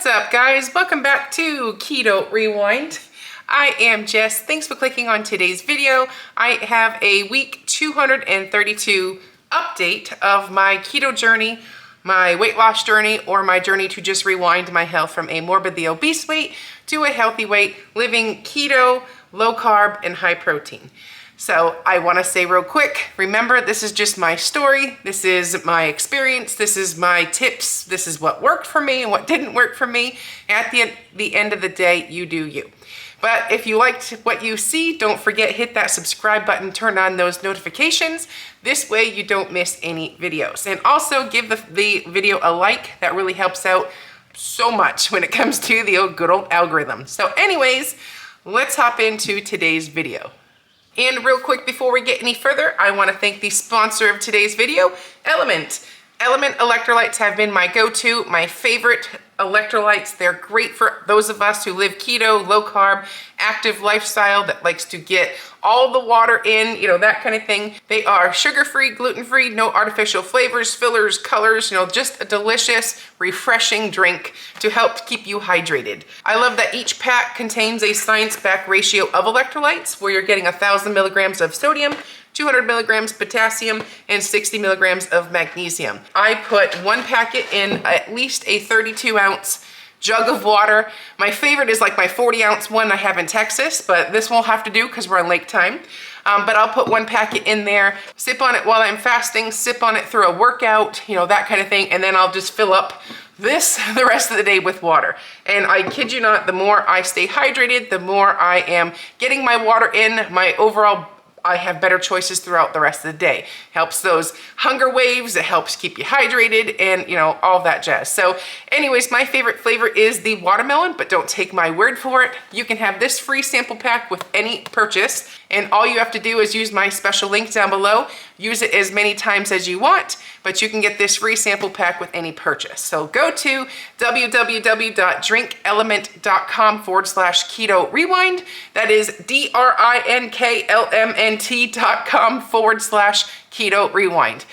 What's up, guys? Welcome back to Keto Rewind. I am Jess. Thanks for clicking on today's video. I have a week 232 update of my keto journey, my weight loss journey, or my journey to just rewind my health from a morbidly obese weight to a healthy weight, living keto, low carb, and high protein. So I want to say real quick, remember, this is just my story. This is my experience. This is my tips. This is what worked for me and what didn't work for me. At the end of the day, you do you. But if you liked what you see, don't forget, hit that subscribe button, turn on those notifications. This way you don't miss any videos. And also give the video a like. That really helps out so much when it comes to the good old algorithm. So anyways, let's hop into today's video. And real quick, before we get any further, I want to thank the sponsor of today's video, Element. Element electrolytes have been my go-to, my favorite electrolytes. They're great for those of us who live keto, low carb, active lifestyle that likes to get all the water in, that kind of thing. They are sugar-free, gluten-free, no artificial flavors, fillers, colors, just a delicious, refreshing drink to help keep you hydrated. I love that each pack contains a science-backed ratio of electrolytes where you're getting 1,000 milligrams of sodium, 200 milligrams potassium, and 60 milligrams of magnesium. I put one packet in at least a 32-ounce jug of water. My favorite is like my 40-ounce one I have in Texas, but this won't have to do because we're on lake time. But I'll put one packet in there, sip on it while I'm fasting, sip on it through a workout, that kind of thing, and then I'll just fill up the rest of the day with water. And I kid you not, the more I stay hydrated, the more I am getting my water in, I have better choices throughout the rest of the day. Helps those hunger waves, it helps keep you hydrated, and all that jazz. So anyways, my favorite flavor is the watermelon, but don't take my word for it. You can have this free sample pack with any purchase, and all you have to do is use my special link down below. Use it as many times as you want, but you can get this free sample pack with any purchase. So go to www.drinkelement.com/keto rewind. That is DRINKLMNT.com/keto rewind.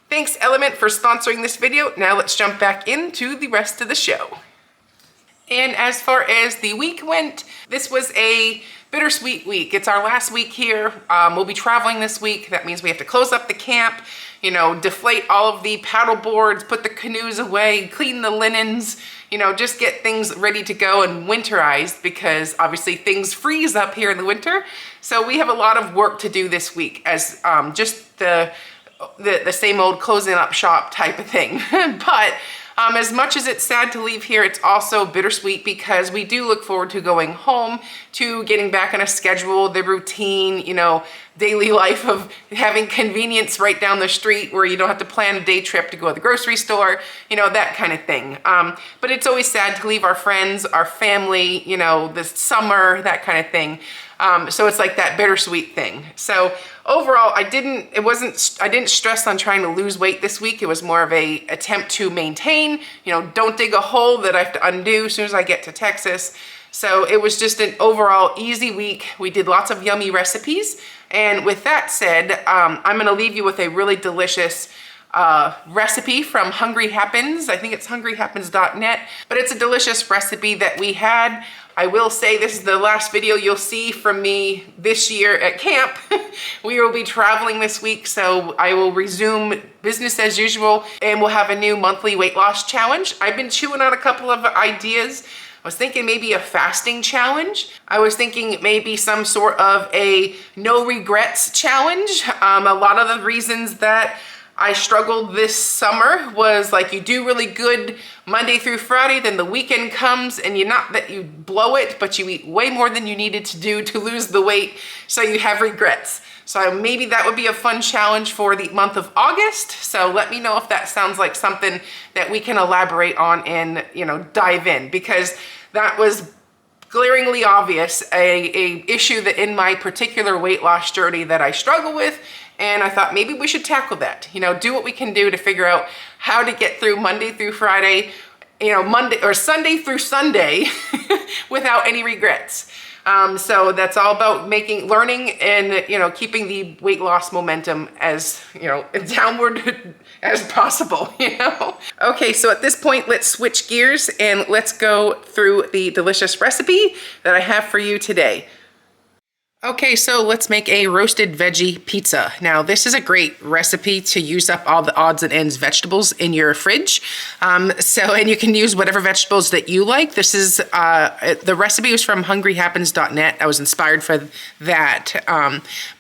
Thanks, Element, for sponsoring this video. Now let's jump back into the rest of the show. And as far as the week went, this was a bittersweet week. It's our last week here. We'll be traveling this week. That means we have to close up the camp, deflate all of the paddle boards, put the canoes away, clean the linens, just get things ready to go and winterized, because obviously things freeze up here in the winter. So we have a lot of work to do this week as just the same old closing up shop type of thing. But as much as it's sad to leave here, it's also bittersweet because we do look forward to going home, to getting back on a schedule, the routine, daily life of having convenience right down the street where you don't have to plan a day trip to go to the grocery store, that kind of thing. But it's always sad to leave our friends, our family, the summer, that kind of thing. So it's like that bittersweet thing. So overall, I didn't stress on trying to lose weight this week. It was more of a attempt to maintain, don't dig a hole that I have to undo as soon as I get to Texas. So it was just an overall easy week. We did lots of yummy recipes. And with that said, I'm gonna leave you with a really delicious recipe from Hungry Happens. I think it's hungryhappens.net, but it's a delicious recipe that we had. I will say this is the last video you'll see from me this year at camp. We will be traveling this week, so I will resume business as usual, and we'll have a new monthly weight loss challenge. I've been chewing on a couple of ideas. I was thinking maybe a fasting challenge. I was thinking maybe some sort of a no regrets challenge. A lot of the reasons that I struggled this summer was like you do really good Monday through Friday, then the weekend comes and not that you blow it, but you eat way more than you needed to do to lose the weight, so you have regrets. So maybe that would be a fun challenge for the month of August. So let me know if that sounds like something that we can elaborate on and dive in, because that was glaringly obvious, a issue that in my particular weight loss journey that I struggle with. And I thought maybe we should tackle that, do what we can do to figure out how to get through Monday through Friday, Monday or Sunday through Sunday without any regrets. So that's all about learning and, keeping the weight loss momentum as, downward as possible, Okay, so at this point, let's switch gears and let's go through the delicious recipe that I have for you today. Okay, so let's make a roasted veggie pizza. Now, this is a great recipe to use up all the odds and ends vegetables in your fridge. And you can use whatever vegetables that you like. This is, the recipe was from hungryhappens.net. I was inspired for that.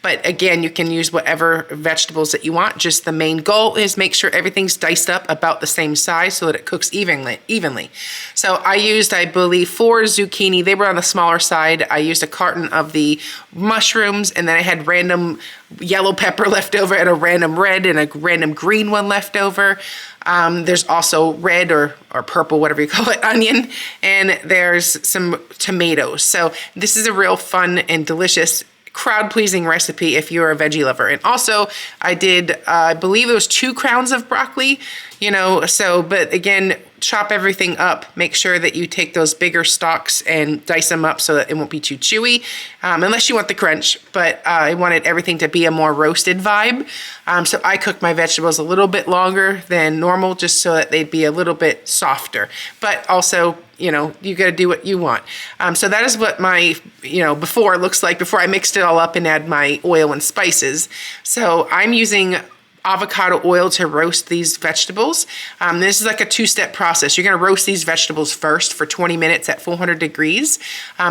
But again, you can use whatever vegetables that you want. Just the main goal is make sure everything's diced up about the same size so that it cooks evenly. So I used, I believe, 4 zucchini. They were on the smaller side. I used a carton of the mushrooms, and then I had random yellow pepper left over and a random red and a random green one left over. There's also red or purple, whatever you call it, onion, and there's some tomatoes. So this is a real fun and delicious crowd-pleasing recipe if you're a veggie lover. And also I did, I believe it was 2 crowns of broccoli, but again, chop everything up. Make sure that you take those bigger stalks and dice them up so that it won't be too chewy, unless you want the crunch, but I wanted everything to be a more roasted vibe. So I cooked my vegetables a little bit longer than normal just so that they'd be a little bit softer, but also, you gotta do what you want. So that is what my, before looks like before I mixed it all up and add my oil and spices. So I'm using avocado oil to roast these vegetables. This is like a 2-step process. You're gonna roast these vegetables first for 20 minutes at 400 degrees.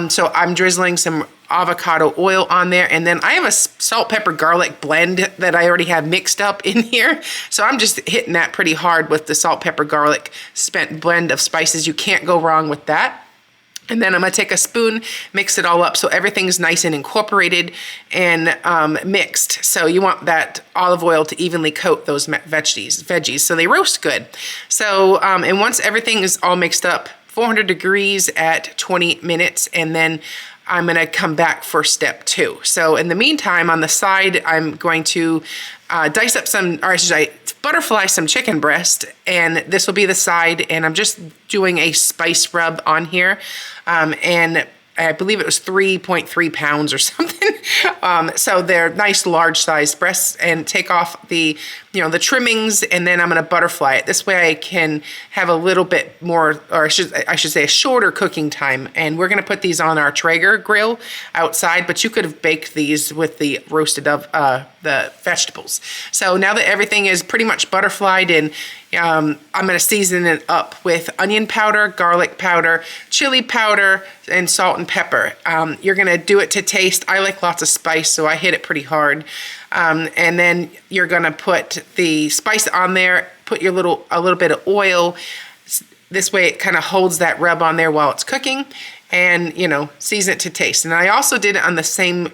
So I'm drizzling some avocado oil on there, and then I have a salt, pepper, garlic blend that I already have mixed up in here. So I'm just hitting that pretty hard with the salt, pepper, garlic spent blend of spices. You can't go wrong with that. And then I'm gonna take a spoon, mix it all up so everything's nice and incorporated and mixed. So you want that olive oil to evenly coat those veggies so they roast good. So, and once everything is all mixed up, 400 degrees at 20 minutes, and then I'm gonna come back for step 2. So in the meantime, on the side, I'm going to dice up butterfly some chicken breast, and this will be the side, and I'm just doing a spice rub on here, and I believe it was 3.3 pounds or something. So they're nice large sized breasts, and take off the, the trimmings, and then I'm gonna butterfly it. This way I can have a little bit more, or I should say a shorter cooking time. And we're gonna put these on our Traeger grill outside, but you could have baked these with the roasted of the vegetables. So now that everything is pretty much butterflied, and I'm gonna season it up with onion powder, garlic powder, chili powder, and salt and pepper. You're gonna do it to taste. I like lots of spice, so I hit it pretty hard. And then you're gonna put the spice on there, put a little bit of oil. This way it kind of holds that rub on there while it's cooking, and season it to taste. And I also did it on the same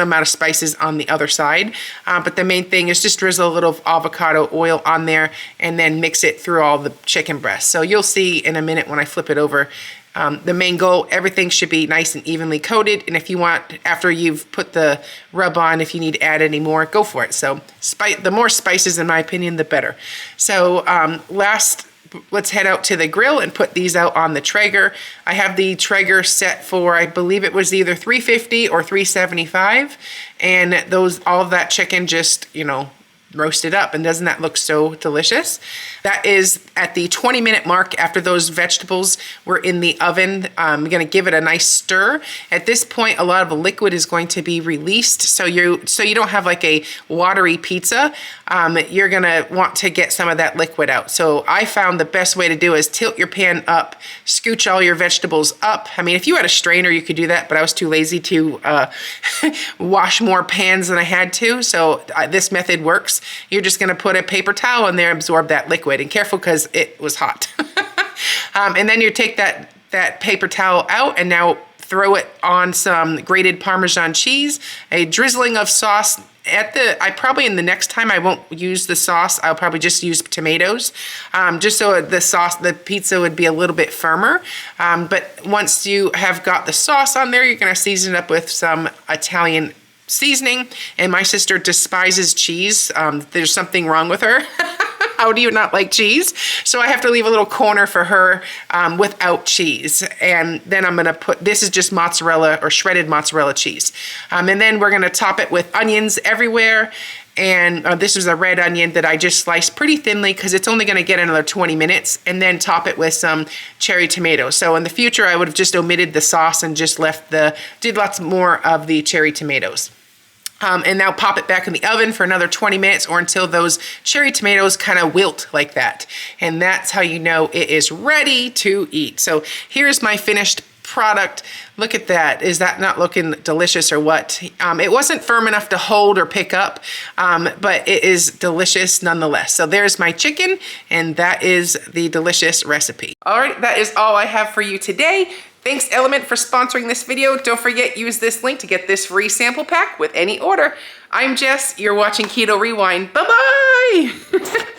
amount of spices on the other side, but the main thing is just drizzle a little avocado oil on there and then mix it through all the chicken breasts. So you'll see in a minute when I flip it over. The main goal, everything should be nice and evenly coated, and if you want, after you've put the rub on, if you need to add any more, go for it. So the more spices, in my opinion, the better. So let's head out to the grill and put these out on the Traeger. I have the Traeger set for, I believe it was either 350 or 375, and all of that chicken just, roasted up. And doesn't that look so delicious? That is at the 20-minute mark after those vegetables were in the oven. I'm gonna give it a nice stir. At this point, a lot of the liquid is going to be released, so you don't have like a watery pizza. You're gonna want to get some of that liquid out. So I found the best way to do is tilt your pan up, scooch all your vegetables up. I mean, if you had a strainer, you could do that, but I was too lazy to wash more pans than I had to, so this method works. You're just gonna put a paper towel in there, absorb that liquid, and careful because it was hot. And then you take that paper towel out and now throw it on some grated Parmesan cheese, a drizzling of sauce. In the next time I won't use the sauce, I'll probably just use tomatoes, just so the pizza would be a little bit firmer. But once you have got the sauce on there, you're gonna season it up with some Italian seasoning. And my sister despises cheese. There's something wrong with her. How do you not like cheese? So I have to leave a little corner for her without cheese. And then I'm gonna put, this is just mozzarella or shredded mozzarella cheese. And then we're gonna top it with onions everywhere. And this is a red onion that I just sliced pretty thinly because it's only gonna get another 20 minutes, and then top it with some cherry tomatoes. So in the future, I would have just omitted the sauce and just left did lots more of the cherry tomatoes. And now pop it back in the oven for another 20 minutes or until those cherry tomatoes kind of wilt like that. And that's how you know it is ready to eat. So here's my finished product. Look at that. Is that not looking delicious or what? It wasn't firm enough to hold or pick up, but it is delicious nonetheless. So there's my chicken, and that is the delicious recipe. All right, that is all I have for you today. Thanks Element for sponsoring this video. Don't forget, use this link to get this free sample pack with any order. I'm Jess, you're watching Keto Rewind. Bye-bye.